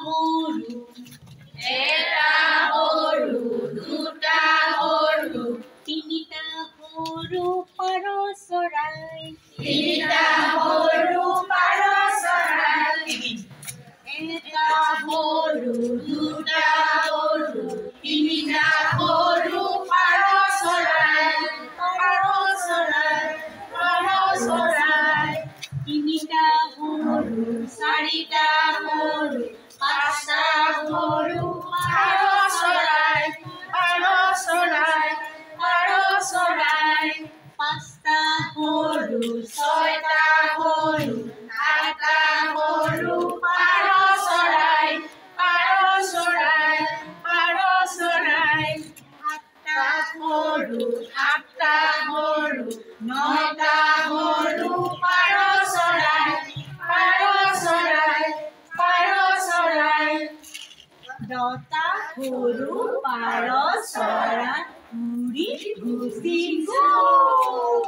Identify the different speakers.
Speaker 1: সৰু দুটা সৰু তিনিটা সৰু পাৰ চৰাই এটা সৰু দুটা সৰু তিনিটা সৰু পাৰ চৰাই তিনিটা সৰু চাৰিটা সৰু পাঁচটা সৰু পাৰ চৰাই পাঁচটা সৰু ছয়টা সৰু সাতটা সৰু পাৰ চৰাই সাতটা সৰু আঠটা সৰু নটা সৰু পাৰ চৰাই দহটা সৰু পাৰ চৰাই উৰি গুচি গ'ল।